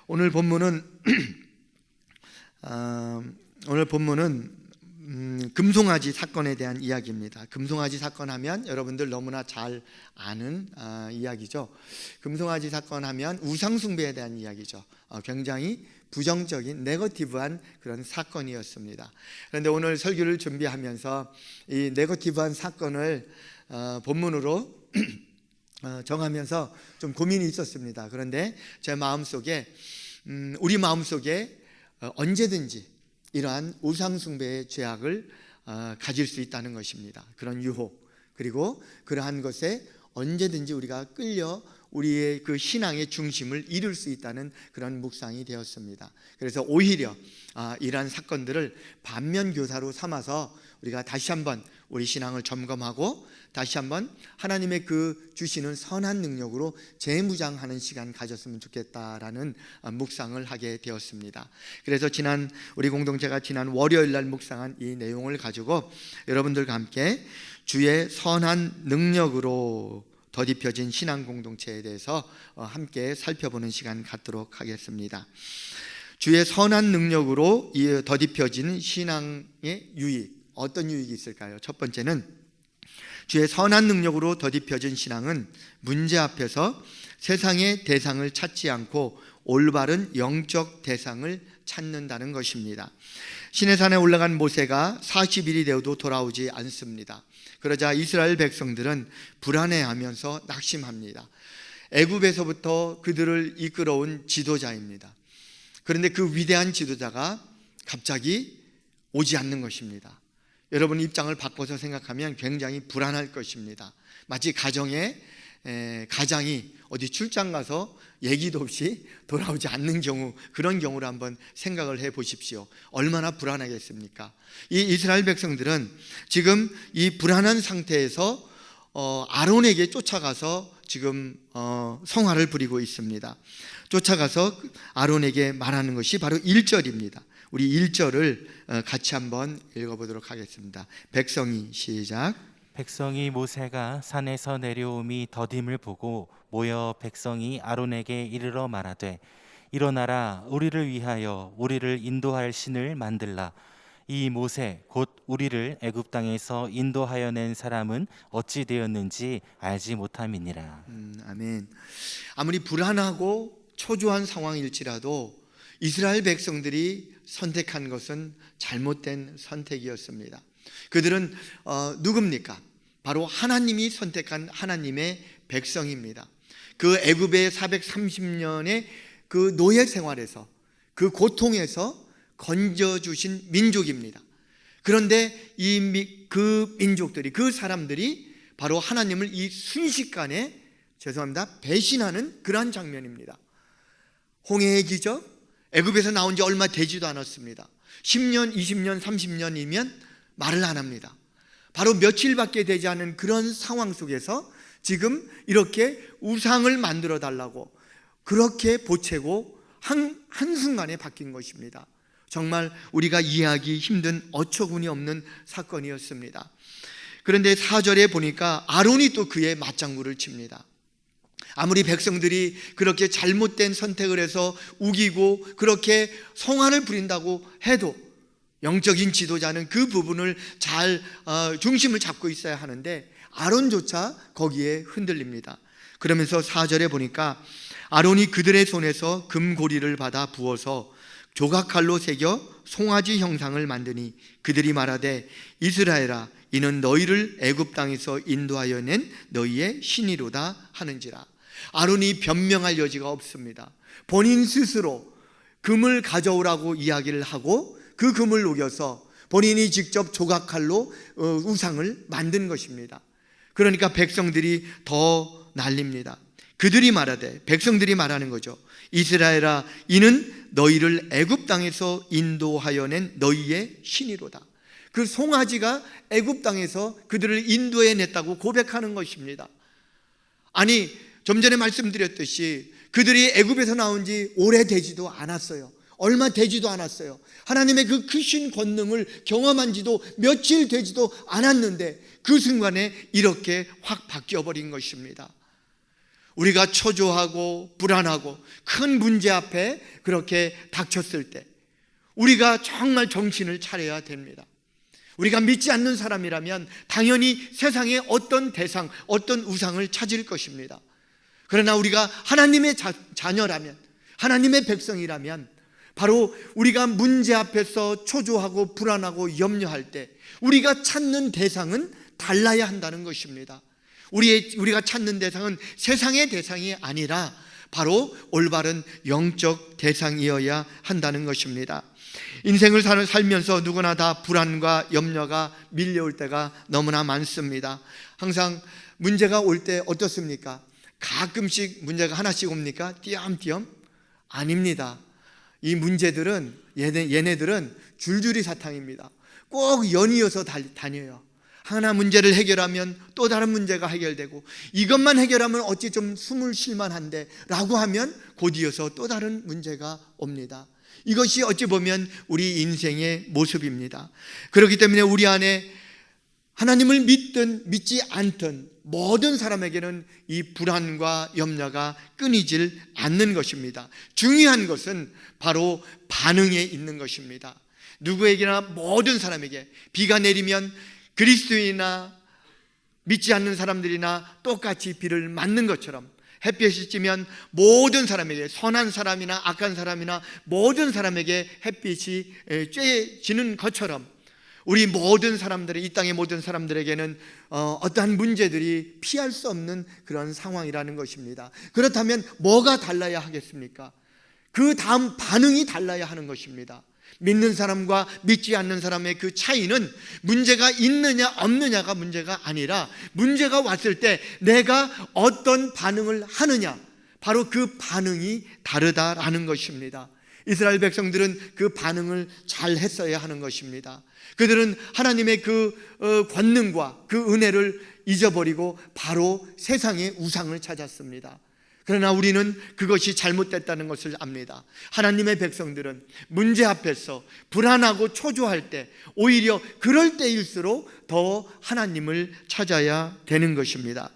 오늘 본문은 금송아지 사건에 대한 이야기입니다. 금송아지 사건 하면 여러분들 너무나 잘 아는 이야기죠. 금송아지 사건 하면 우상숭배에 대한 이야기죠. 굉장히 부정적인 네거티브한 그런 사건이었습니다. 그런데 오늘 설교를 준비하면서 이 네거티브한 사건을 본문으로 정하면서 좀 고민이 있었습니다. 그런데 제 마음속에 우리 마음속에 언제든지 이러한 우상숭배의 죄악을 가질 수 있다는 것입니다. 그런 유혹, 그리고 그러한 것에 언제든지 우리가 끌려 우리의 그 신앙의 중심을 잃을 수 있다는 그런 묵상이 되었습니다. 그래서 오히려 이러한 사건들을 반면교사로 삼아서 우리가 다시 한번 우리 신앙을 점검하고 다시 한번 하나님의 그 주시는 선한 능력으로 재무장하는 시간 가졌으면 좋겠다라는 묵상을 하게 되었습니다. 그래서 우리 공동체가 지난 월요일 날 묵상한 이 내용을 가지고 여러분들과 함께 주의 선한 능력으로 더딥혀진 신앙 공동체에 대해서 함께 살펴보는 시간 갖도록 하겠습니다. 주의 선한 능력으로 더딥혀진 신앙의 유익, 어떤 유익이 있을까요? 첫 번째는 주의 선한 능력으로 더딥혀진 신앙은 문제 앞에서 세상의 대상을 찾지 않고 올바른 영적 대상을 찾는다는 것입니다. 시내산에 올라간 모세가 40일이 되어도 돌아오지 않습니다. 그러자 이스라엘 백성들은 불안해하면서 낙심합니다. 애굽에서부터 그들을 이끌어온 지도자입니다. 그런데 그 위대한 지도자가 갑자기 오지 않는 것입니다. 여러분 입장을 바꿔서 생각하면 굉장히 불안할 것입니다. 마치 가장이 어디 출장 가서 얘기도 없이 돌아오지 않는 경우, 그런 경우를 한번 생각을 해 보십시오. 얼마나 불안하겠습니까? 이 이스라엘 백성들은 지금 이 불안한 상태에서 아론에게 쫓아가서 지금 성화를 부리고 있습니다. 쫓아가서 아론에게 말하는 것이 바로 1절입니다. 우리 1절을 같이 한번 읽어보도록 하겠습니다. 백성이 시작. 백성이 모세가 산에서 내려옴이 더딤을 보고 모여 백성이 아론에게 이르러 말하되 일어나라, 우리를 위하여 우리를 인도할 신을 만들라. 이 모세 곧 우리를 애굽 땅에서 인도하여 낸 사람은 어찌 되었는지 알지 못함이니라. 아멘. 아무리 불안하고 초조한 상황일지라도 이스라엘 백성들이 선택한 것은 잘못된 선택이었습니다. 그들은 누굽니까? 바로 하나님이 선택한 하나님의 백성입니다. 그 애굽의 430년의 그 노예 생활에서, 그 고통에서 건져주신 민족입니다. 그런데 그 민족들이, 그 사람들이 바로 하나님을 이 순식간에 배신하는 그러한 장면입니다. 홍해의 기적, 애굽에서 나온 지 얼마 되지도 않았습니다. 10년, 20년, 30년이면 말을 안 합니다. 바로 며칠밖에 되지 않은 그런 상황 속에서 지금 이렇게 우상을 만들어 달라고 그렇게 보채고 한순간에 바뀐 것입니다. 정말 우리가 이해하기 힘든 어처구니 없는 사건이었습니다. 그런데 4절에 보니까 아론이 또 그의 맞장구를 칩니다. 아무리 백성들이 그렇게 잘못된 선택을 해서 우기고 그렇게 성화를 부린다고 해도 영적인 지도자는 그 부분을 잘 중심을 잡고 있어야 하는데 아론조차 거기에 흔들립니다. 그러면서 4절에 보니까 아론이 그들의 손에서 금고리를 받아 부어서 조각칼로 새겨 송아지 형상을 만드니 그들이 말하되 이스라엘아, 이는 너희를 애굽 땅에서 인도하여 낸 너희의 신이로다 하는지라. 아론이 변명할 여지가 없습니다. 본인 스스로 금을 가져오라고 이야기를 하고 그 금을 녹여서 본인이 직접 조각칼로 우상을 만든 것입니다. 그러니까 백성들이 더 난립니다. 백성들이 말하는 거죠. 이스라엘아, 이는 너희를 애굽 땅에서 인도하여 낸 너희의 신이로다. 그 송아지가 애굽 땅에서 그들을 인도해 냈다고 고백하는 것입니다. 아니, 좀 전에 말씀드렸듯이 그들이 애굽에서 나온 지 오래되지도 않았어요. 얼마 되지도 않았어요. 하나님의 그 크신 권능을 경험한 지도 며칠 되지도 않았는데 그 순간에 이렇게 확 바뀌어버린 것입니다. 우리가 초조하고 불안하고 큰 문제 앞에 그렇게 닥쳤을 때 우리가 정말 정신을 차려야 됩니다. 우리가 믿지 않는 사람이라면 당연히 세상에 어떤 대상, 어떤 우상을 찾을 것입니다. 그러나 우리가 하나님의 자녀라면, 하나님의 백성이라면 바로 우리가 문제 앞에서 초조하고 불안하고 염려할 때 우리가 찾는 대상은 달라야 한다는 것입니다. 우리가 찾는 대상은 세상의 대상이 아니라 바로 올바른 영적 대상이어야 한다는 것입니다. 인생을 살면서 누구나 다 불안과 염려가 밀려올 때가 너무나 많습니다. 항상 문제가 올 때 어떻습니까? 가끔씩 문제가 하나씩 옵니까? 띄엄띄엄? 아닙니다. 이 문제들은 얘네들은 줄줄이 사탕입니다. 꼭 연이어서 다녀요. 하나 문제를 해결하면 또 다른 문제가 해결되고, 이것만 해결하면 어찌 좀 숨을 쉴만한데 라고 하면 곧이어서 또 다른 문제가 옵니다. 이것이 어찌 보면 우리 인생의 모습입니다. 그렇기 때문에 우리 안에 하나님을 믿든 믿지 않든 모든 사람에게는 이 불안과 염려가 끊이질 않는 것입니다. 중요한 것은 바로 반응에 있는 것입니다. 누구에게나 모든 사람에게 비가 내리면 그리스도인이나 믿지 않는 사람들이나 똑같이 비를 맞는 것처럼, 햇볕이 찌면 모든 사람에게, 선한 사람이나 악한 사람이나 모든 사람에게 햇빛이 쬐지는 것처럼 우리 모든 사람들의, 이 땅의 모든 사람들에게는 어떠한 문제들이 피할 수 없는 그런 상황이라는 것입니다. 그렇다면 뭐가 달라야 하겠습니까? 그 다음 반응이 달라야 하는 것입니다. 믿는 사람과 믿지 않는 사람의 그 차이는 문제가 있느냐 없느냐가 문제가 아니라, 문제가 왔을 때 내가 어떤 반응을 하느냐, 바로 그 반응이 다르다라는 것입니다. 이스라엘 백성들은 그 반응을 잘 했어야 하는 것입니다. 그들은 하나님의 그 권능과 그 은혜를 잊어버리고 바로 세상의 우상을 찾았습니다. 그러나 우리는 그것이 잘못됐다는 것을 압니다. 하나님의 백성들은 문제 앞에서 불안하고 초조할 때, 오히려 그럴 때일수록 더 하나님을 찾아야 되는 것입니다.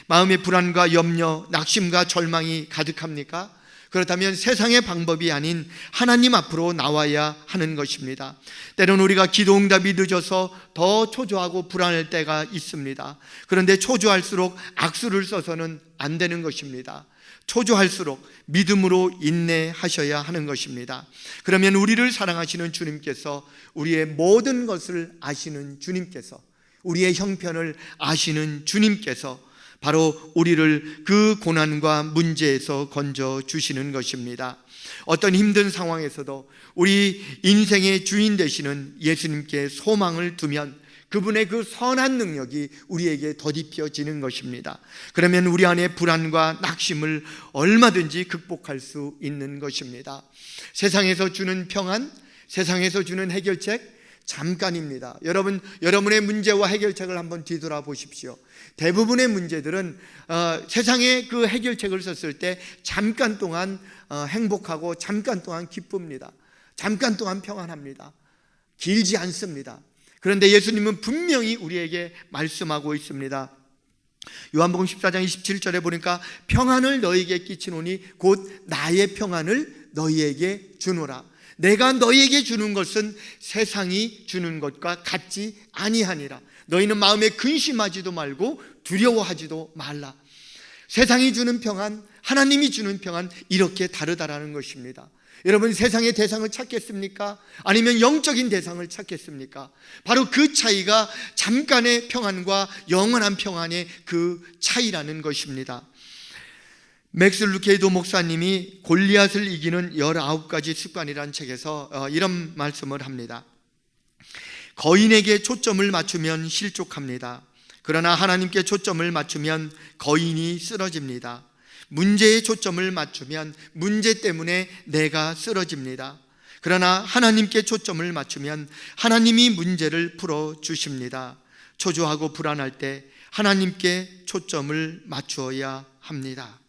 마음의 불안과 염려, 낙심과 절망이 가득합니까? 그렇다면 세상의 방법이 아닌 하나님 앞으로 나와야 하는 것입니다. 때로는 우리가 기도 응답이 늦어서 더 초조하고 불안할 때가 있습니다. 그런데 초조할수록 악수를 써서는 안 되는 것입니다. 초조할수록 믿음으로 인내하셔야 하는 것입니다. 그러면 우리를 사랑하시는 주님께서, 우리의 모든 것을 아시는 주님께서, 우리의 형편을 아시는 주님께서 바로 우리를 그 고난과 문제에서 건져 주시는 것입니다. 어떤 힘든 상황에서도 우리 인생의 주인 되시는 예수님께 소망을 두면 그분의 그 선한 능력이 우리에게 더딥혀지는 것입니다. 그러면 우리 안에 불안과 낙심을 얼마든지 극복할 수 있는 것입니다. 세상에서 주는 평안, 세상에서 주는 해결책 잠깐입니다. 여러분의 문제와 해결책을 한번 뒤돌아보십시오. 대부분의 문제들은 세상에 그 해결책을 썼을 때 잠깐 동안 행복하고 잠깐 동안 기쁩니다. 잠깐 동안 평안합니다. 길지 않습니다. 그런데 예수님은 분명히 우리에게 말씀하고 있습니다. 요한복음 14장 27절에 보니까 평안을 너희에게 끼치노니 곧 나의 평안을 너희에게 주노라. 내가 너희에게 주는 것은 세상이 주는 것과 같지 아니하니라. 너희는 마음에 근심하지도 말고 두려워하지도 말라. 세상이 주는 평안, 하나님이 주는 평안, 이렇게 다르다라는 것입니다. 여러분, 세상의 대상을 찾겠습니까? 아니면 영적인 대상을 찾겠습니까? 바로 그 차이가 잠깐의 평안과 영원한 평안의 그 차이라는 것입니다. 맥스 루케이도 목사님이 골리앗을 이기는 19가지 습관이라는 책에서 이런 말씀을 합니다. 거인에게 초점을 맞추면 실족합니다. 그러나 하나님께 초점을 맞추면 거인이 쓰러집니다. 문제에 초점을 맞추면 문제 때문에 내가 쓰러집니다. 그러나 하나님께 초점을 맞추면 하나님이 문제를 풀어주십니다. 초조하고 불안할 때 하나님께 초점을 맞추어야 합니다.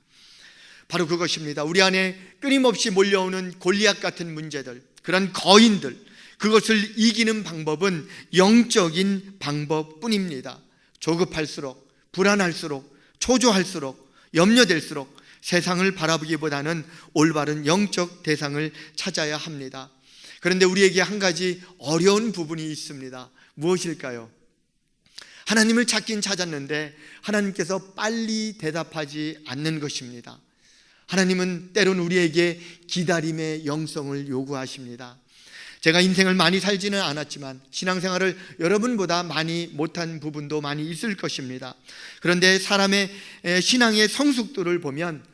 바로 그것입니다. 우리 안에 끊임없이 몰려오는 골리앗 같은 문제들, 그런 거인들, 그것을 이기는 방법은 영적인 방법뿐입니다. 조급할수록, 불안할수록, 초조할수록 염려될수록 세상을 바라보기보다는 올바른 영적 대상을 찾아야 합니다. 그런데 우리에게 한 가지 어려운 부분이 있습니다. 무엇일까요? 하나님을 찾긴 찾았는데 하나님께서 빨리 대답하지 않는 것입니다. 하나님은 때론 우리에게 기다림의 영성을 요구하십니다. 제가 인생을 많이 살지는 않았지만 신앙생활을 여러분보다 많이 못한 부분도 많이 있을 것입니다. 그런데 사람의 신앙의 성숙도를 보면,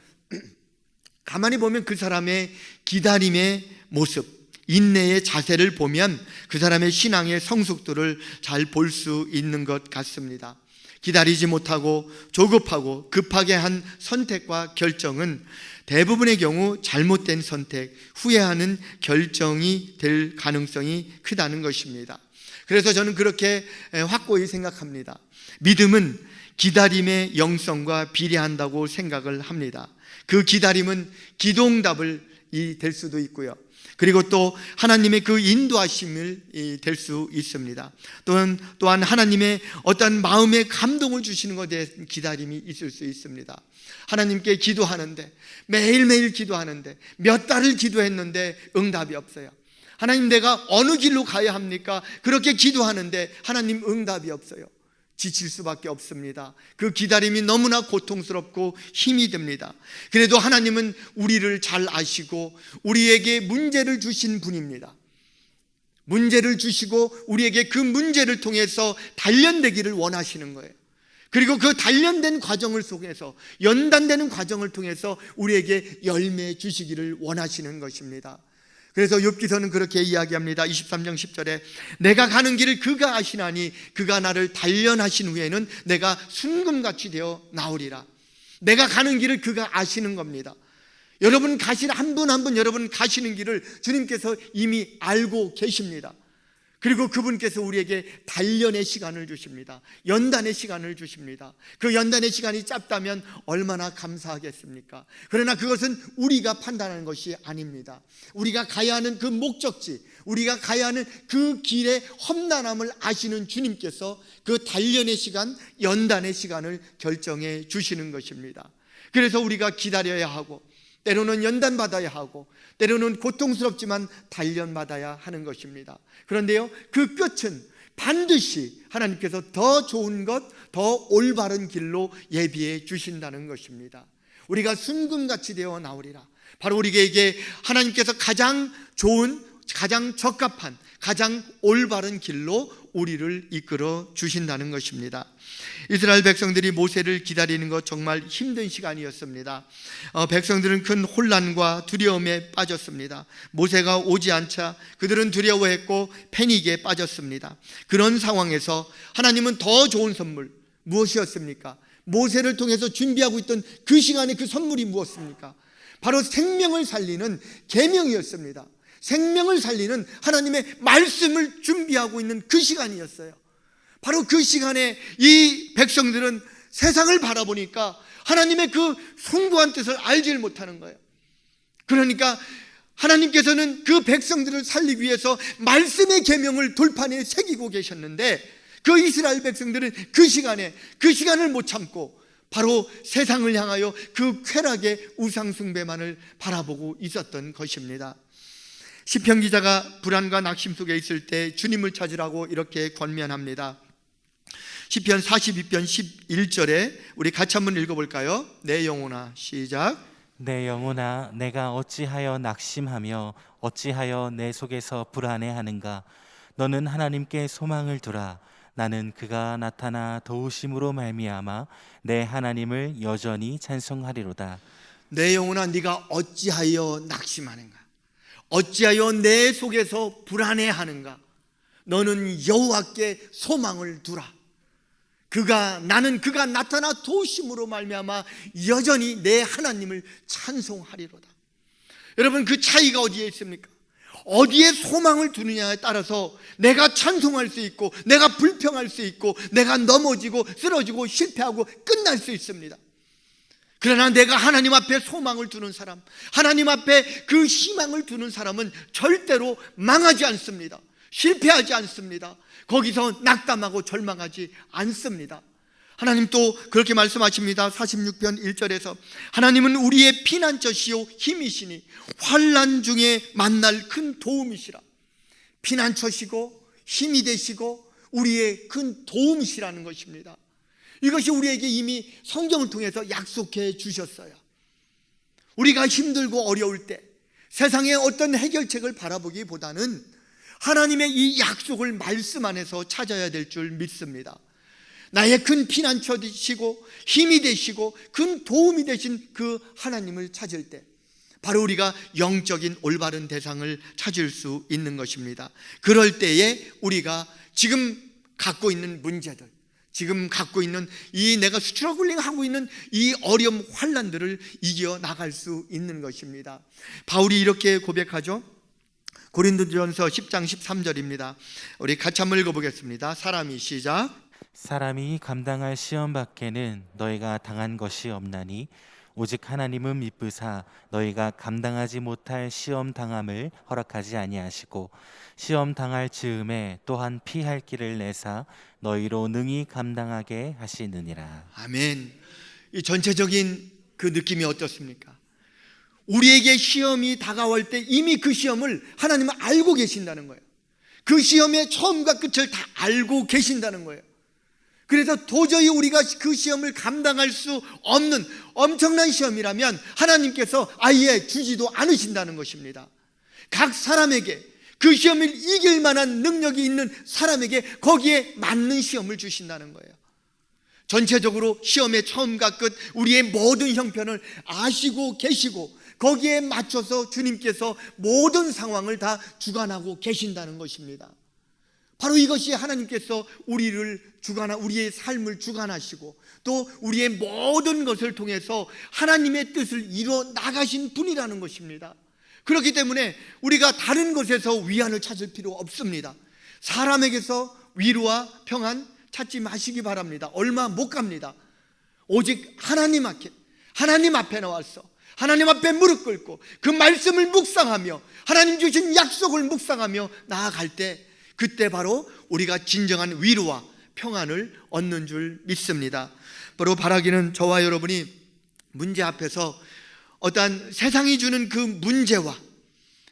가만히 보면 그 사람의 기다림의 모습, 인내의 자세를 보면 그 사람의 신앙의 성숙도를 잘 볼 수 있는 것 같습니다. 기다리지 못하고 조급하고 급하게 한 선택과 결정은 대부분의 경우 잘못된 선택, 후회하는 결정이 될 가능성이 크다는 것입니다. 그래서 저는 그렇게 확고히 생각합니다. 믿음은 기다림의 영성과 비례한다고 생각을 합니다. 그 기다림은 기도응답이 될 수도 있고요. 그리고 또 하나님의 그 인도하심을 될 수 있습니다. 또한 하나님의 어떤 마음의 감동을 주시는 것에 대한 기다림이 있을 수 있습니다. 하나님께 기도하는데, 매일매일 기도하는데 몇 달을 기도했는데 응답이 없어요. 하나님, 내가 어느 길로 가야 합니까? 그렇게 기도하는데 하나님 응답이 없어요. 지칠 수밖에 없습니다. 그 기다림이 너무나 고통스럽고 힘이 듭니다. 그래도 하나님은 우리를 잘 아시고 우리에게 문제를 주신 분입니다. 문제를 주시고 우리에게 그 문제를 통해서 단련되기를 원하시는 거예요. 그리고 그 단련된 과정을 속에서, 연단되는 과정을 통해서 우리에게 열매 주시기를 원하시는 것입니다. 그래서 욥기서는 그렇게 이야기합니다. 23장 10절에 내가 가는 길을 그가 아시나니 그가 나를 단련하신 후에는 내가 순금같이 되어 나오리라. 내가 가는 길을 그가 아시는 겁니다. 여러분 가시는, 한 분 한 분 여러분 가시는 길을 주님께서 이미 알고 계십니다. 그리고 그분께서 우리에게 단련의 시간을 주십니다. 연단의 시간을 주십니다. 그 연단의 시간이 짧다면 얼마나 감사하겠습니까? 그러나 그것은 우리가 판단하는 것이 아닙니다. 우리가 가야 하는 그 목적지, 우리가 가야 하는 그 길의 험난함을 아시는 주님께서 그 단련의 시간, 연단의 시간을 결정해 주시는 것입니다. 그래서 우리가 기다려야 하고, 때로는 연단받아야 하고, 때로는 고통스럽지만 단련받아야 하는 것입니다. 그런데요, 그 끝은 반드시 하나님께서 더 좋은 것, 더 올바른 길로 예비해 주신다는 것입니다. 우리가 순금같이 되어 나오리라. 바로 우리에게 하나님께서 가장 좋은, 가장 적합한, 가장 올바른 길로 우리를 이끌어 주신다는 것입니다. 이스라엘 백성들이 모세를 기다리는 것 정말 힘든 시간이었습니다. 백성들은 큰 혼란과 두려움에 빠졌습니다. 모세가 오지 않자 그들은 두려워했고 패닉에 빠졌습니다. 그런 상황에서 하나님은 더 좋은 선물, 무엇이었습니까? 모세를 통해서 준비하고 있던 그 시간에 그 선물이 무엇입니까? 바로 생명을 살리는 계명이었습니다. 생명을 살리는 하나님의 말씀을 준비하고 있는 그 시간이었어요. 바로 그 시간에 이 백성들은 세상을 바라보니까 하나님의 그 숭고한 뜻을 알지 못하는 거예요. 그러니까 하나님께서는 그 백성들을 살리기 위해서 말씀의 계명을 돌판에 새기고 계셨는데, 그 이스라엘 백성들은 그 시간을 못 참고 바로 세상을 향하여 그 쾌락의 우상 숭배만을 바라보고 있었던 것입니다. 시편 기자가 불안과 낙심 속에 있을 때 주님을 찾으라고 이렇게 권면합니다. 시편 42편 11절에 우리 같이 한번 읽어볼까요? 내 영혼아, 시작. 내 영혼아, 내가 어찌하여 낙심하며 어찌하여 내 속에서 불안해하는가? 너는 하나님께 소망을 두라. 나는 그가 나타나 도우심으로 말미암아 내 하나님을 여전히 찬송하리로다. 내 영혼아, 네가 어찌하여 낙심하는가? 어찌하여 내 속에서 불안해하는가? 너는 여호와께 소망을 두라. 나는 그가 나타나 도우심으로 말미암아 여전히 내 하나님을 찬송하리로다. 여러분, 그 차이가 어디에 있습니까? 어디에 소망을 두느냐에 따라서 내가 찬송할 수 있고, 내가 불평할 수 있고, 내가 넘어지고 쓰러지고 실패하고 끝날 수 있습니다. 그러나 내가 하나님 앞에 소망을 두는 사람, 하나님 앞에 그 희망을 두는 사람은 절대로 망하지 않습니다. 실패하지 않습니다. 거기서 낙담하고 절망하지 않습니다. 하나님 또 그렇게 말씀하십니다. 46편 1절에서 하나님은 우리의 피난처시요 힘이시니 환난 중에 만날 큰 도움이시라. 피난처시고 힘이 되시고 우리의 큰 도움이시라는 것입니다. 이것이 우리에게 이미 성경을 통해서 약속해 주셨어요. 우리가 힘들고 어려울 때 세상의 어떤 해결책을 바라보기보다는 하나님의 이 약속을 말씀 안에서 찾아야 될 줄 믿습니다. 나의 큰 피난처 되시고 힘이 되시고 큰 도움이 되신 그 하나님을 찾을 때 바로 우리가 영적인 올바른 대상을 찾을 수 있는 것입니다. 그럴 때에 우리가 지금 갖고 있는 문제들, 지금 갖고 있는 이 내가 스트러글링 하고 있는 이 어려움 환난들을 이겨 나갈 수 있는 것입니다. 바울이 이렇게 고백하죠. 고린도전서 10장 13절입니다. 우리 같이 한번 읽어보겠습니다. 사람이 시작. 사람이 감당할 시험 밖에는 너희가 당한 것이 없나니 오직 하나님은 미쁘사 너희가 감당하지 못할 시험 당함을 허락하지 아니하시고 시험 당할 즈음에 또한 피할 길을 내사 너희로 능히 감당하게 하시느니라. 아멘. 이 전체적인 그 느낌이 어떻습니까? 우리에게 시험이 다가올 때 이미 그 시험을 하나님은 알고 계신다는 거예요. 그 시험의 처음과 끝을 다 알고 계신다는 거예요. 그래서 도저히 우리가 그 시험을 감당할 수 없는 엄청난 시험이라면 하나님께서 아예 주지도 않으신다는 것입니다. 각 사람에게 그 시험을 이길 만한 능력이 있는 사람에게 거기에 맞는 시험을 주신다는 거예요. 전체적으로 시험의 처음과 끝 우리의 모든 형편을 아시고 계시고 거기에 맞춰서 주님께서 모든 상황을 다 주관하고 계신다는 것입니다. 바로 이것이 하나님께서 우리의 삶을 주관하시고 또 우리의 모든 것을 통해서 하나님의 뜻을 이루어 나가신 분이라는 것입니다. 그렇기 때문에 우리가 다른 것에서 위안을 찾을 필요 없습니다. 사람에게서 위로와 평안 찾지 마시기 바랍니다. 얼마 못 갑니다. 오직 하나님 앞에 나와서 하나님 앞에 무릎 꿇고 그 말씀을 묵상하며 하나님 주신 약속을 묵상하며 나아갈 때 그때 바로 우리가 진정한 위로와 평안을 얻는 줄 믿습니다. 바로 바라기는 저와 여러분이 문제 앞에서 어떠한 세상이 주는 그 문제와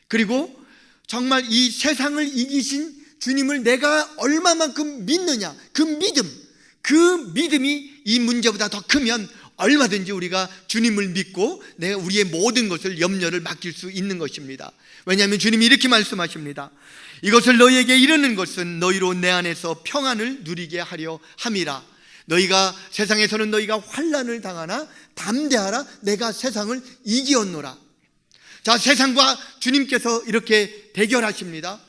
그리고 정말 이 세상을 이기신 주님을 내가 얼마만큼 믿느냐 그 믿음이 이 문제보다 더 크면 얼마든지 우리가 주님을 믿고 내가 우리의 모든 것을 염려를 맡길 수 있는 것입니다. 왜냐하면 주님이 이렇게 말씀하십니다. 이것을 너희에게 이르는 것은 너희로 내 안에서 평안을 누리게 하려 함이라. 너희가 세상에서는 너희가 환난을 당하나 담대하라. 내가 세상을 이기었노라. 자, 세상과 주님께서 이렇게 대결하십니다.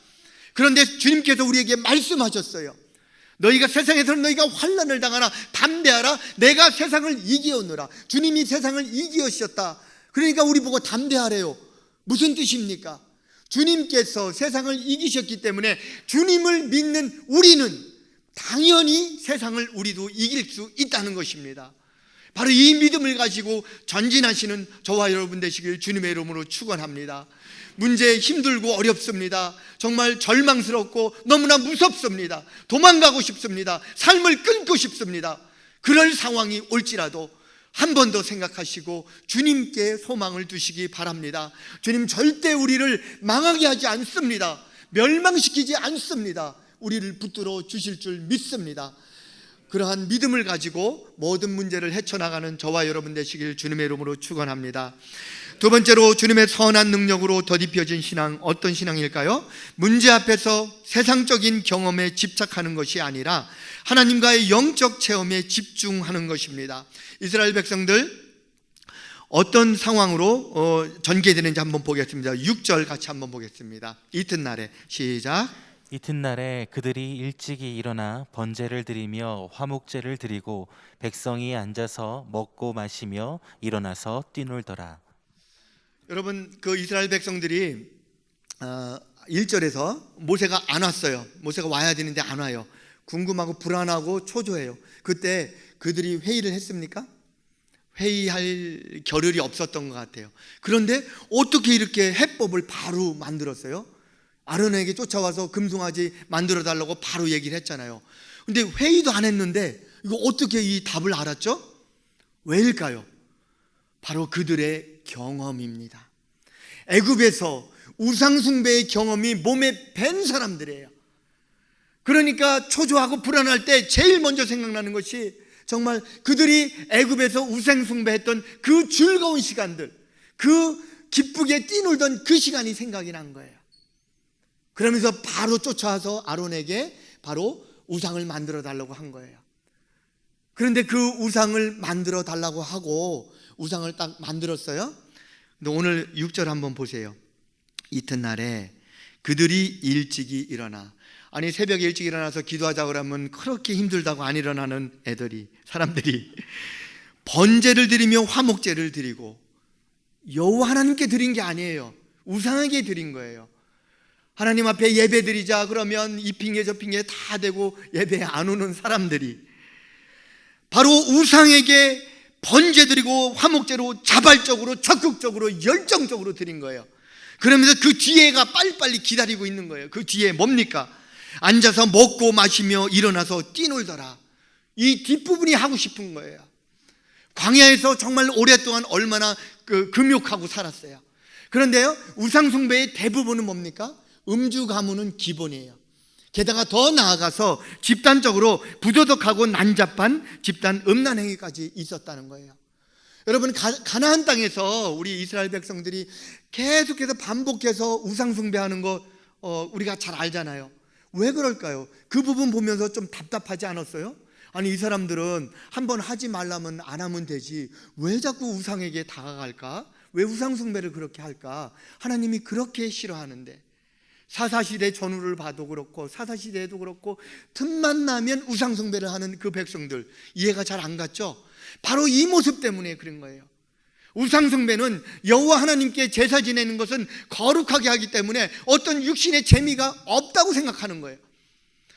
그런데 주님께서 우리에게 말씀하셨어요. 너희가 세상에서는 너희가 환난을 당하나 담대하라. 내가 세상을 이기었노라. 주님이 세상을 이기셨다. 그러니까 우리 보고 담대하래요. 무슨 뜻입니까? 주님께서 세상을 이기셨기 때문에 주님을 믿는 우리는 당연히 세상을 우리도 이길 수 있다는 것입니다. 바로 이 믿음을 가지고 전진하시는 저와 여러분 되시길 주님의 이름으로 축원합니다. 문제 힘들고 어렵습니다. 정말 절망스럽고 너무나 무섭습니다. 도망가고 싶습니다. 삶을 끊고 싶습니다. 그럴 상황이 올지라도 한 번 더 생각하시고 주님께 소망을 두시기 바랍니다. 주님 절대 우리를 망하게 하지 않습니다. 멸망시키지 않습니다. 우리를 붙들어 주실 줄 믿습니다. 그러한 믿음을 가지고 모든 문제를 헤쳐나가는 저와 여러분 되시길 주님의 이름으로 축원합니다. 두 번째로 주님의 선한 능력으로 덧입혀진 신앙, 어떤 신앙일까요? 문제 앞에서 세상적인 경험에 집착하는 것이 아니라 하나님과의 영적 체험에 집중하는 것입니다. 이스라엘 백성들 어떤 상황으로 전개되는지 한번 보겠습니다. 6절 같이 한번 보겠습니다. 이튿날에 시작. 이튿날에 그들이 일찍이 일어나 번제를 드리며 화목제를 드리고 백성이 앉아서 먹고 마시며 일어나서 뛰놀더라. 여러분, 그 이스라엘 백성들이 1절에서 모세가 안 왔어요. 모세가 와야 되는데 안 와요. 궁금하고 불안하고 초조해요. 그때 그들이 회의를 했습니까? 회의할 겨를이 없었던 것 같아요. 그런데 어떻게 이렇게 해법을 바로 만들었어요? 아론에게 쫓아와서 금송아지 만들어 달라고 바로 얘기를 했잖아요. 근데 회의도 안 했는데 이거 어떻게 이 답을 알았죠? 왜일까요? 바로 그들의 경험입니다. 애굽에서 우상숭배의 경험이 몸에 밴 사람들이에요. 그러니까 초조하고 불안할 때 제일 먼저 생각나는 것이 정말 그들이 애굽에서 우상숭배했던 그 즐거운 시간들, 그 기쁘게 뛰놀던 그 시간이 생각이 난 거예요. 그러면서 바로 쫓아와서 아론에게 바로 우상을 만들어 달라고 한 거예요. 그런데 그 우상을 만들어 달라고 하고 우상을 딱 만들었어요. 근데 오늘 6절 한번 보세요. 이튿날에 그들이 일찍이 일어나, 아니 새벽에 일찍 일어나서 기도하자고 그러면 그렇게 힘들다고 안 일어나는 사람들이 번제를 드리며 화목제를 드리고, 여호와 하나님께 드린 게 아니에요. 우상에게 드린 거예요. 하나님 앞에 예배 드리자 그러면 이 핑계 저 핑계 다 대고 예배 안 오는 사람들이 바로 우상에게 번제 드리고 화목제로 자발적으로 적극적으로 열정적으로 드린 거예요. 그러면서 그 뒤에가 빨리빨리 기다리고 있는 거예요. 그 뒤에 뭡니까? 앉아서 먹고 마시며 일어나서 뛰놀더라. 이 뒷부분이 하고 싶은 거예요. 광야에서 정말 오랫동안 얼마나 금욕하고 살았어요. 그런데요, 우상숭배의 대부분은 뭡니까? 음주 가무는 기본이에요. 게다가 더 나아가서 집단적으로 부도덕하고 난잡한 집단 음란 행위까지 있었다는 거예요. 여러분, 가나안 땅에서 우리 이스라엘 백성들이 계속해서 반복해서 우상숭배하는 거 우리가 잘 알잖아요. 왜 그럴까요? 그 부분 보면서 좀 답답하지 않았어요? 아니, 이 사람들은 한번 하지 말라면 안 하면 되지 왜 자꾸 우상에게 다가갈까? 왜 우상숭배를 그렇게 할까? 하나님이 그렇게 싫어하는데. 사사시대 전후를 봐도 그렇고 사사시대에도 그렇고 틈만 나면 우상숭배를 하는 그 백성들, 이해가 잘 안 갔죠? 바로 이 모습 때문에 그런 거예요. 우상숭배는 여호와 하나님께 제사 지내는 것은 거룩하게 하기 때문에 어떤 육신의 재미가 없다고 생각하는 거예요.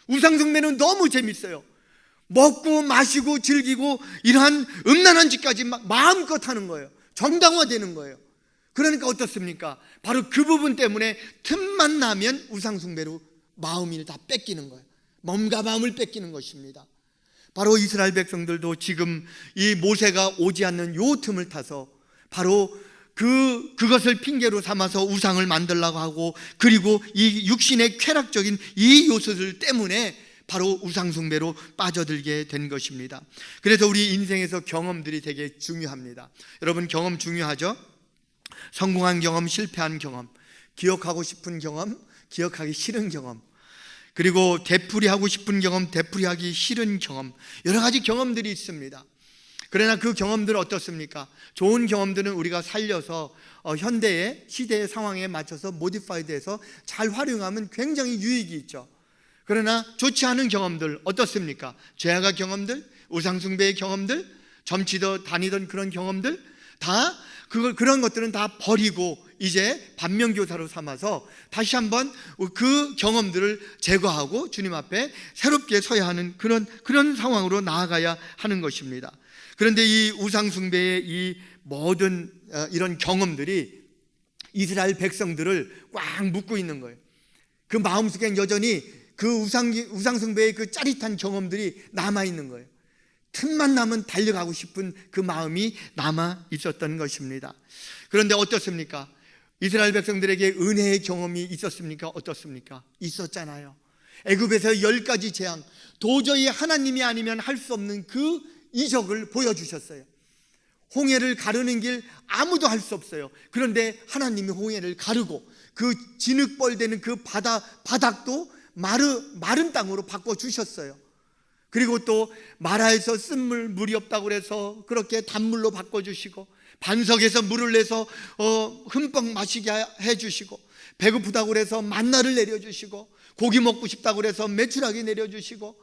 우상숭배는 너무 재밌어요. 먹고 마시고 즐기고 이러한 음란한 짓까지 마음껏 하는 거예요. 정당화되는 거예요. 그러니까 어떻습니까? 바로 그 부분 때문에 틈만 나면 우상숭배로 마음을 다 뺏기는 거예요. 몸과 마음을 뺏기는 것입니다. 바로 이스라엘 백성들도 지금 이 모세가 오지 않는 요 틈을 타서 바로 그것을 핑계로 삼아서 우상을 만들려고 하고, 그리고 이 육신의 쾌락적인 이 요소들 때문에 바로 우상숭배로 빠져들게 된 것입니다. 그래서 우리 인생에서 경험들이 되게 중요합니다. 여러분, 경험 중요하죠? 성공한 경험, 실패한 경험, 기억하고 싶은 경험, 기억하기 싫은 경험, 그리고 되풀이하고 싶은 경험, 되풀이하기 싫은 경험, 여러 가지 경험들이 있습니다. 그러나 그 경험들은 어떻습니까? 좋은 경험들은 우리가 살려서 현대의 시대의 상황에 맞춰서 모디파이드해서 잘 활용하면 굉장히 유익이 있죠. 그러나 좋지 않은 경험들 어떻습니까? 죄악의 경험들, 우상숭배의 경험들, 점치러 다니던 그런 경험들, 다 그런 것들은 다 버리고 이제 반면교사로 삼아서 다시 한번 그 경험들을 제거하고 주님 앞에 새롭게 서야 하는 그런 상황으로 나아가야 하는 것입니다. 그런데 이 우상숭배의 이 모든 이런 경험들이 이스라엘 백성들을 꽉 묶고 있는 거예요. 그 마음속엔 여전히 그 우상숭배의 그 짜릿한 경험들이 남아있는 거예요. 틈만 나면 달려가고 싶은 그 마음이 남아 있었던 것입니다. 그런데 어떻습니까? 이스라엘 백성들에게 은혜의 경험이 있었습니까? 어떻습니까? 있었잖아요. 애굽에서 10가지 재앙, 도저히 하나님이 아니면 할 수 없는 그 이적을 보여주셨어요. 홍해를 가르는 길 아무도 할 수 없어요. 그런데 하나님이 홍해를 가르고 그 진흙벌되는 그 바닥도 마른 땅으로 바꿔주셨어요. 그리고 또 마라에서 쓴물, 물이 없다고 그래서 그렇게 단물로 바꿔주시고, 반석에서 물을 내서 흠뻑 마시게 해주시고, 배고프다고 그래서 만나를 내려주시고, 고기 먹고 싶다고 그래서 메추라기 내려주시고,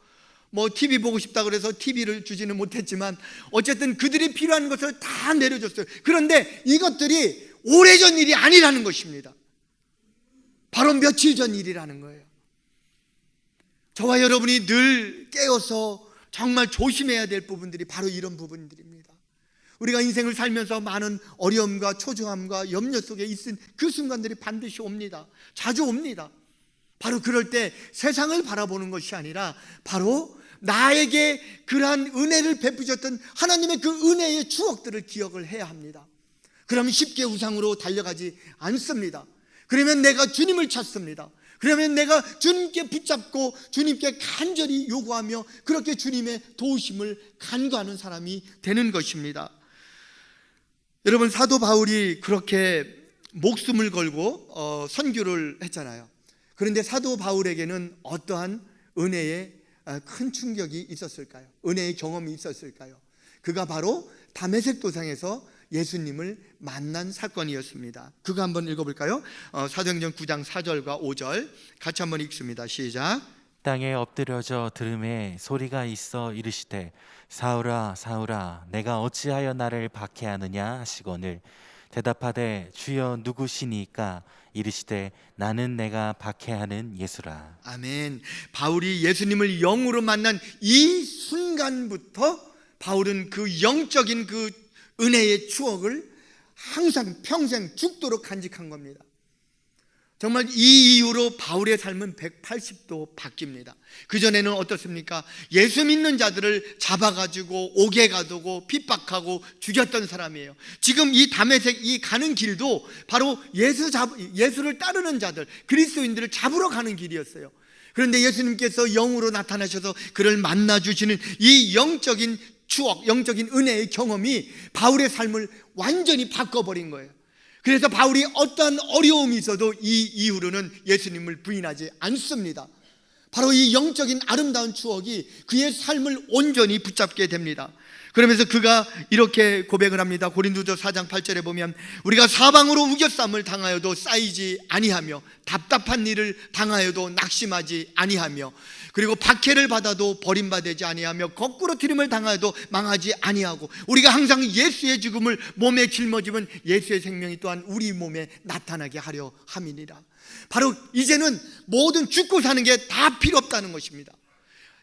TV 보고 싶다고 그래서 TV를 주지는 못했지만 어쨌든 그들이 필요한 것을 다 내려줬어요. 그런데 이것들이 오래전 일이 아니라는 것입니다. 바로 며칠 전 일이라는 거예요. 저와 여러분이 늘 깨어서 정말 조심해야 될 부분들이 바로 이런 부분들입니다. 우리가 인생을 살면서 많은 어려움과 초조함과 염려 속에 있은 그 순간들이 반드시 옵니다. 자주 옵니다. 바로 그럴 때 세상을 바라보는 것이 아니라 바로 나에게 그러한 은혜를 베푸셨던 하나님의 그 은혜의 추억들을 기억을 해야 합니다. 그러면 쉽게 우상으로 달려가지 않습니다. 그러면 내가 주님을 찾습니다. 그러면 내가 주님께 붙잡고 주님께 간절히 요구하며 그렇게 주님의 도우심을 간구하는 사람이 되는 것입니다. 여러분, 사도 바울이 그렇게 목숨을 걸고 선교를 했잖아요. 그런데 사도 바울에게는 어떠한 은혜의 큰 충격이 있었을까요? 은혜의 경험이 있었을까요? 그가 바로 다메섹 도상에서 예수님을 만난 사건이었습니다. 그거 한번 읽어볼까요? 사도행전 9장 4절과 5절 같이 한번 읽습니다. 시작. 땅에 엎드려져 들음에 소리가 있어 이르시되 사울아 사울아 내가 어찌하여 나를 박해하느냐 하시거늘 대답하되 주여 누구시니까 이르시되 나는 내가 박해하는 예수라. 아멘. 바울이 예수님을 영으로 만난 이 순간부터 바울은 그 영적인 그 은혜의 추억을 항상 평생 죽도록 간직한 겁니다. 정말 이 이후로 바울의 삶은 180도 바뀝니다. 그전에는 어떻습니까? 예수 믿는 자들을 잡아가지고 옥에 가두고 핍박하고 죽였던 사람이에요. 지금 이 다메섹 이 가는 길도 바로 예수를 따르는 자들, 그리스도인들을 잡으러 가는 길이었어요. 그런데 예수님께서 영으로 나타나셔서 그를 만나주시는 이 영적인 추억, 영적인 은혜의 경험이 바울의 삶을 완전히 바꿔버린 거예요. 그래서 바울이 어떠한 어려움이 있어도 이 이후로는 예수님을 부인하지 않습니다. 바로 이 영적인 아름다운 추억이 그의 삶을 온전히 붙잡게 됩니다. 그러면서 그가 이렇게 고백을 합니다. 고린도서 4장 8절에 보면 우리가 사방으로 우겨쌈을 당하여도 쌓이지 아니하며 답답한 일을 당하여도 낙심하지 아니하며 그리고 박해를 받아도 버림받지 아니하며 거꾸로 트림을 당하여도 망하지 아니하고 우리가 항상 예수의 죽음을 몸에 짊어지면 예수의 생명이 또한 우리 몸에 나타나게 하려 함이니라. 바로 이제는 모든 죽고 사는 게 다 필요 없다는 것입니다.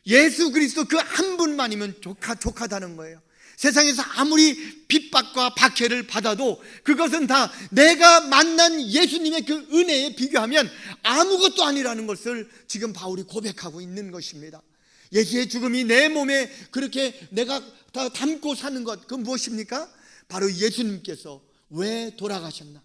예수 그리스도 그 한 분만이면 족하다는 거예요. 세상에서 아무리 핍박과 박해를 받아도 그것은 다 내가 만난 예수님의 그 은혜에 비교하면 아무것도 아니라는 것을 지금 바울이 고백하고 있는 것입니다. 예수의 죽음이 내 몸에 그렇게 내가 다 담고 사는 것, 그건 무엇입니까? 바로 예수님께서 왜 돌아가셨나?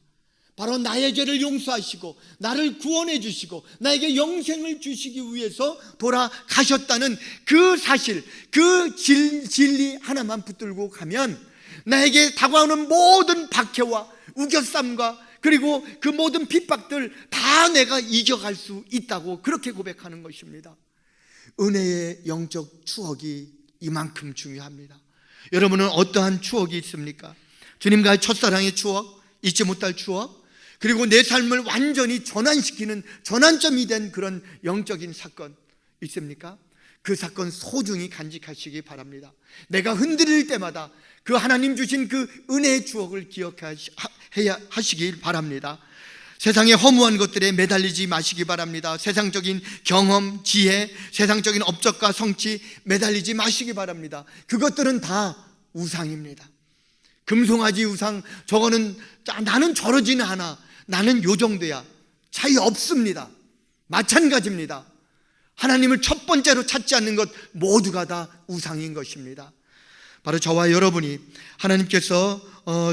바로 나의 죄를 용서하시고 나를 구원해 주시고 나에게 영생을 주시기 위해서 돌아가셨다는 그 사실, 그 진리 하나만 붙들고 가면 나에게 다가오는 모든 박해와 우겨쌈과 그리고 그 모든 핍박들 다 내가 이겨갈 수 있다고 그렇게 고백하는 것입니다. 은혜의 영적 추억이 이만큼 중요합니다. 여러분은 어떠한 추억이 있습니까? 주님과의 첫사랑의 추억, 잊지 못할 추억, 그리고 내 삶을 완전히 전환시키는 전환점이 된 그런 영적인 사건 있습니까? 그 사건 소중히 간직하시기 바랍니다. 내가 흔들릴 때마다 그 하나님 주신 그 은혜의 추억을 기억해야 하시길 바랍니다. 세상의 허무한 것들에 매달리지 마시기 바랍니다. 세상적인 경험, 지혜, 세상적인 업적과 성취 매달리지 마시기 바랍니다. 그것들은 다 우상입니다. 금송아지 우상, 저거는 나는 저러지는 않아, 나는 요 정도야, 차이 없습니다. 마찬가지입니다. 하나님을 첫 번째로 찾지 않는 것 모두가 다 우상인 것입니다. 바로 저와 여러분이 하나님께서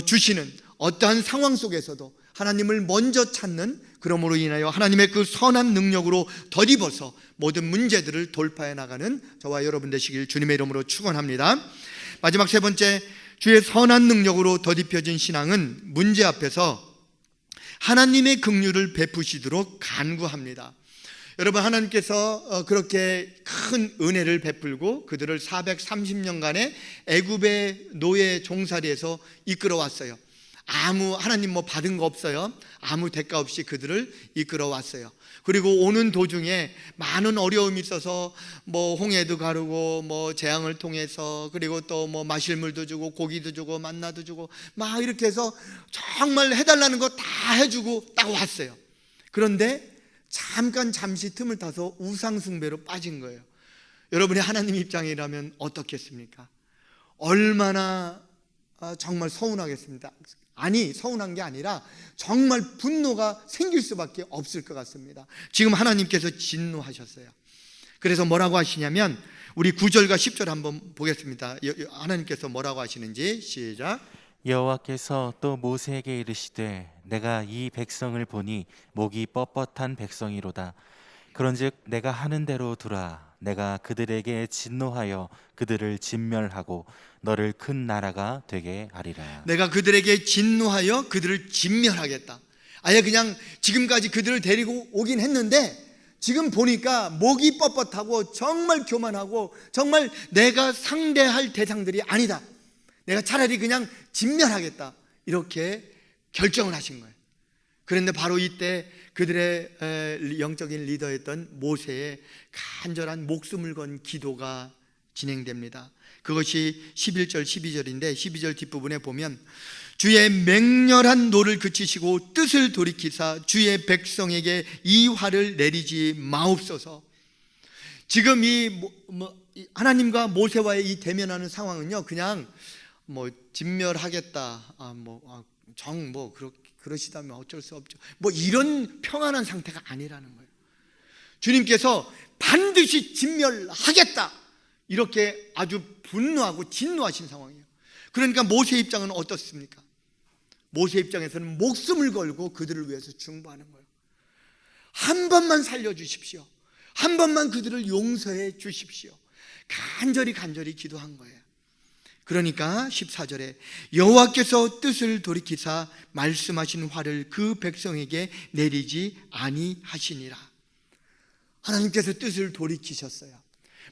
주시는 어떠한 상황 속에서도 하나님을 먼저 찾는, 그러므로 인하여 하나님의 그 선한 능력으로 덧입어서 모든 문제들을 돌파해 나가는 저와 여러분 되시길 주님의 이름으로 축원합니다. 마지막 세 번째, 주의 선한 능력으로 덧입혀진 신앙은 문제 앞에서 하나님의 긍휼을 베푸시도록 간구합니다. 여러분, 하나님께서 그렇게 큰 은혜를 베풀고 그들을 430년간의 애굽의 노예 종살이에서 이끌어왔어요. 하나님 받은 거 없어요. 아무 대가 없이 그들을 이끌어왔어요. 그리고 오는 도중에 많은 어려움이 있어서 홍해도 가르고 재앙을 통해서 그리고 또 마실 물도 주고 고기도 주고 만나도 주고 막 이렇게 해서 정말 해달라는 거 다 해주고 딱 왔어요. 그런데 잠시 틈을 타서 우상 숭배로 빠진 거예요. 여러분이 하나님 입장이라면 어떻겠습니까? 얼마나 정말 서운하겠습니다. 아니, 서운한 게 아니라 정말 분노가 생길 수밖에 없을 것 같습니다. 지금 하나님께서 진노하셨어요. 그래서 뭐라고 하시냐면 우리 9절과 10절 한번 보겠습니다. 하나님께서 뭐라고 하시는지 시작. 여호와께서 또 모세에게 이르시되 내가 이 백성을 보니 목이 뻣뻣한 백성이로다. 그런즉 내가 하는 대로 두라. 내가 그들에게 진노하여 그들을 진멸하고 너를 큰 나라가 되게 하리라. 내가 그들에게 진노하여 그들을 진멸하겠다. 아예 그냥 지금까지 그들을 데리고 오긴 했는데 지금 보니까 목이 뻣뻣하고 정말 교만하고 정말 내가 상대할 대상들이 아니다. 내가 차라리 그냥 진멸하겠다. 이렇게 결정을 하신 거예요. 그런데 바로 이때 그들의 영적인 리더였던 모세의 간절한 목숨을 건 기도가 진행됩니다. 그것이 11절 12절인데 12절 뒷부분에 보면 주의 맹렬한 노를 그치시고 뜻을 돌이키사 주의 백성에게 이 화를 내리지 마옵소서. 지금 이 하나님과 모세와의 이 대면하는 상황은요, 그냥 진멸하겠다, 그러시다면 어쩔 수 없죠, 이런 평안한 상태가 아니라는 거예요. 주님께서 반드시 진멸하겠다, 이렇게 아주 분노하고 진노하신 상황이에요. 그러니까 모세 입장은 어떻습니까? 모세 입장에서는 목숨을 걸고 그들을 위해서 중보하는 거예요. 한 번만 살려주십시오. 한 번만 그들을 용서해 주십시오. 간절히 기도한 거예요. 그러니까 14절에 여호와께서 뜻을 돌이키사 말씀하신 화를 그 백성에게 내리지 아니하시니라. 하나님께서 뜻을 돌이키셨어요.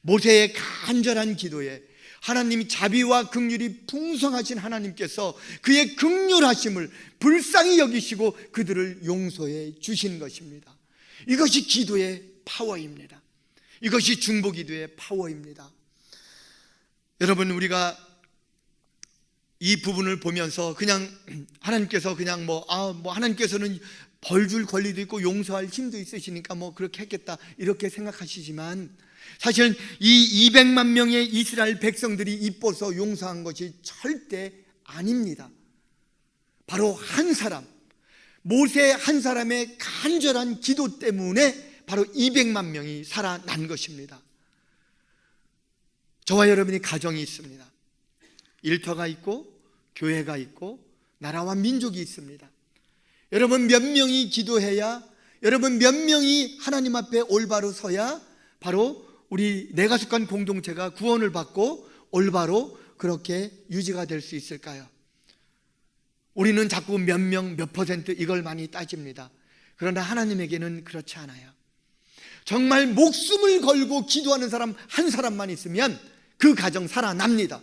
모세의 간절한 기도에 하나님이 자비와 긍휼이 풍성하신 하나님께서 그의 긍휼하심을 불쌍히 여기시고 그들을 용서해 주신 것입니다. 이것이 기도의 파워입니다. 이것이 중보기도의 파워입니다. 여러분, 우리가 이 부분을 보면서 그냥 하나님께서 그냥 하나님께서는 벌 줄 권리도 있고 용서할 힘도 있으시니까 그렇게 했겠다, 이렇게 생각하시지만 사실 이 200만 명의 이스라엘 백성들이 이뻐서 용서한 것이 절대 아닙니다. 바로 한 사람, 모세 한 사람의 간절한 기도 때문에 바로 200만 명이 살아난 것입니다. 저와 여러분이 가정이 있습니다. 일터가 있고 교회가 있고 나라와 민족이 있습니다. 여러분 몇 명이 기도해야, 여러분 몇 명이 하나님 앞에 올바로 서야 바로 우리 내가 속한 공동체가 구원을 받고 올바로 그렇게 유지가 될 수 있을까요? 우리는 자꾸 몇 명, 몇 퍼센트 이걸 많이 따집니다. 그러나 하나님에게는 그렇지 않아요. 정말 목숨을 걸고 기도하는 사람 한 사람만 있으면 그 가정 살아납니다.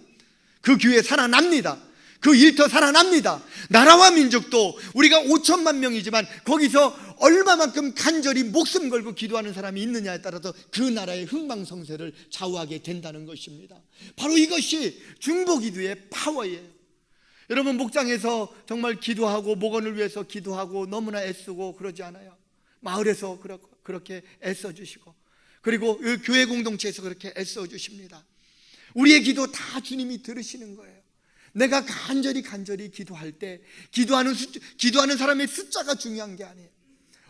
그 교회 살아납니다. 그 일터 살아납니다. 나라와 민족도 우리가 5천만 명이지만 거기서 얼마만큼 간절히 목숨 걸고 기도하는 사람이 있느냐에 따라서 그 나라의 흥망성쇠를 좌우하게 된다는 것입니다. 바로 이것이 중보기도의 파워예요. 여러분 목장에서 정말 기도하고 목원을 위해서 기도하고 너무나 애쓰고 그러지 않아요? 마을에서 그렇게 애써주시고, 그리고 교회 공동체에서 그렇게 애써주십니다. 우리의 기도 다 주님이 들으시는 거예요. 내가 간절히 기도할 때 기도하는 사람의 숫자가 중요한 게 아니에요.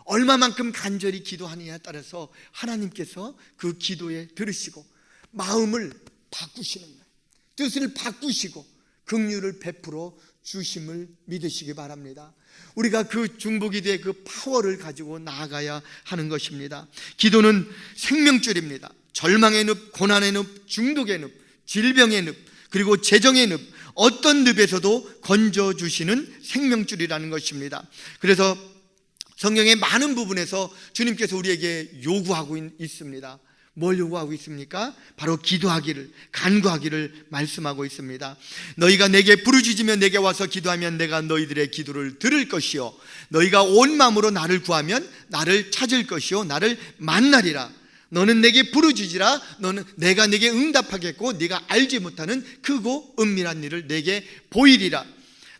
얼마만큼 간절히 기도하느냐에 따라서 하나님께서 그 기도에 들으시고 마음을 바꾸시는 거예요. 뜻을 바꾸시고 긍휼을 베풀어 주심을 믿으시기 바랍니다. 우리가 그 중보기도의 그 파워를 가지고 나아가야 하는 것입니다. 기도는 생명줄입니다. 절망의 늪, 고난의 늪, 중독의 늪, 질병의 늪, 그리고 재정의 늪, 어떤 늪에서도 건져주시는 생명줄이라는 것입니다. 그래서 성경의 많은 부분에서 주님께서 우리에게 요구하고 있습니다. 뭘 요구하고 있습니까? 바로 기도하기를, 간구하기를 말씀하고 있습니다. 너희가 내게 부르짖으며 내게 와서 기도하면 내가 너희들의 기도를 들을 것이요 너희가 온 마음으로 나를 구하면 나를 찾을 것이요 나를 만나리라. 너는 내게 부르짖으라. 너는 내가 내게 응답하겠고 네가 알지 못하는 크고 은밀한 일을 내게 보이리라.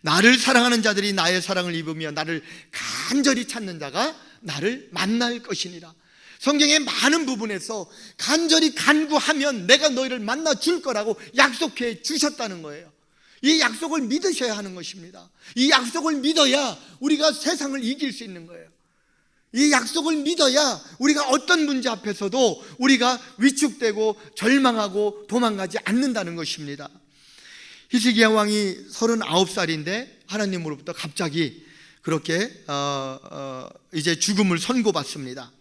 나를 사랑하는 자들이 나의 사랑을 입으며 나를 간절히 찾는 자가 나를 만날 것이니라. 성경의 많은 부분에서 간절히 간구하면 내가 너희를 만나 줄 거라고 약속해 주셨다는 거예요. 이 약속을 믿으셔야 하는 것입니다. 이 약속을 믿어야 우리가 세상을 이길 수 있는 거예요. 이 약속을 믿어야 우리가 어떤 문제 앞에서도 우리가 위축되고 절망하고 도망가지 않는다는 것입니다. 히스기야 왕이 39살인데 하나님으로부터 갑자기 그렇게 이제 죽음을 선고받습니다.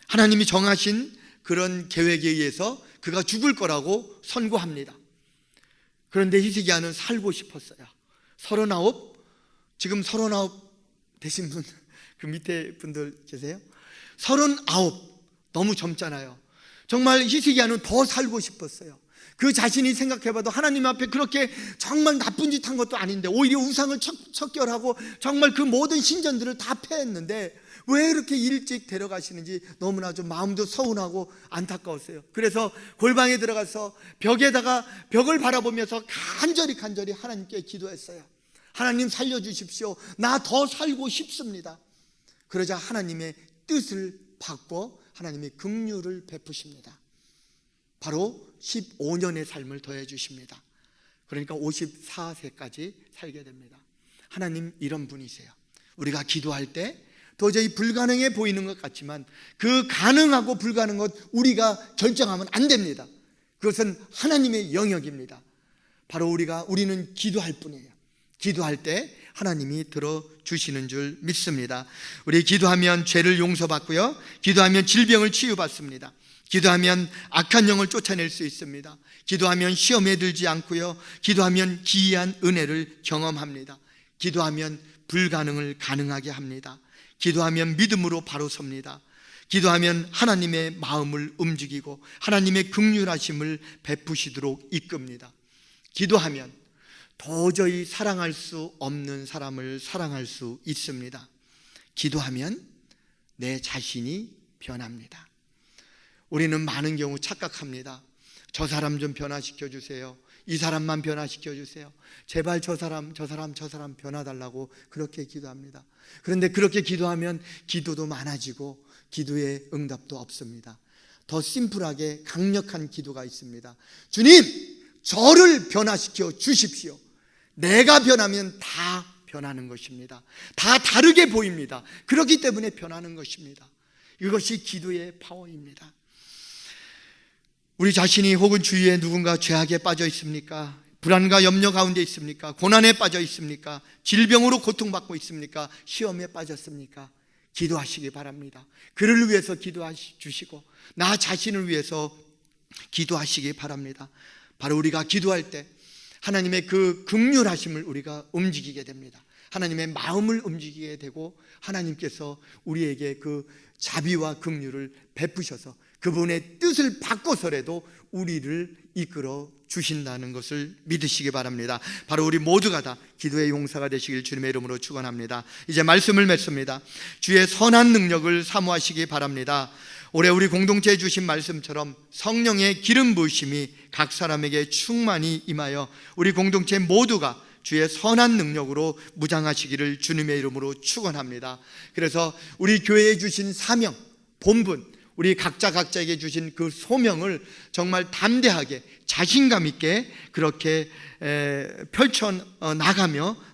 하나님이 정하신 그런 계획에 의해서 그가 죽을 거라고 선고합니다. 그런데 히스기야는 살고 싶었어요. 39, 지금 39 되신 분, 그 밑에 분들 계세요? 39, 너무 젊잖아요. 정말 히스기야는 더 살고 싶었어요. 그 자신이 생각해봐도 하나님 앞에 그렇게 정말 나쁜 짓 한 것도 아닌데 오히려 우상을 척결하고 정말 그 모든 신전들을 다 패했는데 왜 이렇게 일찍 데려가시는지 너무나 좀 마음도 서운하고 안타까웠어요. 그래서 골방에 들어가서 벽을 바라보면서 간절히 하나님께 기도했어요. 하나님 살려주십시오. 나 더 살고 싶습니다. 그러자 하나님의 뜻을 받고 하나님의 긍휼을 베푸십니다. 바로 15년의 삶을 더해 주십니다. 그러니까 54세까지 살게 됩니다. 하나님 이런 분이세요. 우리가 기도할 때 도저히 불가능해 보이는 것 같지만 그 가능하고 불가능한 것 우리가 결정하면 안 됩니다. 그것은 하나님의 영역입니다. 바로 우리는 기도할 뿐이에요. 기도할 때 하나님이 들어주시는 줄 믿습니다. 우리 기도하면 죄를 용서받고요, 기도하면 질병을 치유받습니다. 기도하면 악한 영을 쫓아낼 수 있습니다. 기도하면 시험에 들지 않고요, 기도하면 기이한 은혜를 경험합니다. 기도하면 불가능을 가능하게 합니다. 기도하면 믿음으로 바로 섭니다. 기도하면 하나님의 마음을 움직이고 하나님의 긍휼하심을 베푸시도록 이끕니다. 기도하면 도저히 사랑할 수 없는 사람을 사랑할 수 있습니다. 기도하면 내 자신이 변합니다. 우리는 많은 경우 착각합니다. 저 사람 좀 변화시켜 주세요. 이 사람만 변화시켜 주세요. 제발 저 사람 변화달라고 그렇게 기도합니다. 그런데 그렇게 기도하면 기도도 많아지고 기도의 응답도 없습니다. 더 심플하게 강력한 기도가 있습니다. 주님, 저를 변화시켜 주십시오. 내가 변하면 다 변하는 것입니다. 다 다르게 보입니다. 그렇기 때문에 변하는 것입니다. 이것이 기도의 파워입니다. 우리 자신이 혹은 주위에 누군가 죄악에 빠져 있습니까? 불안과 염려 가운데 있습니까? 고난에 빠져 있습니까? 질병으로 고통받고 있습니까? 시험에 빠졌습니까? 기도하시기 바랍니다. 그를 위해서 기도해 주시고 나 자신을 위해서 기도하시기 바랍니다. 바로 우리가 기도할 때 하나님의 그 긍휼하심을 우리가 움직이게 됩니다. 하나님의 마음을 움직이게 되고 하나님께서 우리에게 그 자비와 긍휼을 베푸셔서 그분의 뜻을 바꿔서라도 우리를 이끌어 주신다는 것을 믿으시기 바랍니다. 바로 우리 모두가 다 기도의 용사가 되시길 주님의 이름으로 축원합니다. 이제 말씀을 맺습니다. 주의 선한 능력을 사모하시기 바랍니다. 올해 우리 공동체에 주신 말씀처럼 성령의 기름 부으심이 각 사람에게 충만히 임하여 우리 공동체 모두가 주의 선한 능력으로 무장하시기를 주님의 이름으로 축원합니다. 그래서 우리 교회에 주신 사명, 본분, 우리 각자에게 주신 그 소명을 정말 담대하게 자신감 있게 그렇게 펼쳐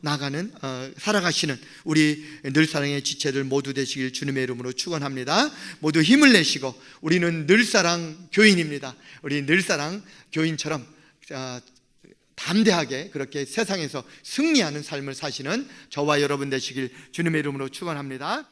나가는 살아가시는 우리 늘사랑의 지체들 모두 되시길 주님의 이름으로 축원합니다. 모두 힘을 내시고 우리는 늘사랑 교인입니다. 우리 늘사랑 교인처럼 담대하게 그렇게 세상에서 승리하는 삶을 사시는 저와 여러분 되시길 주님의 이름으로 축원합니다.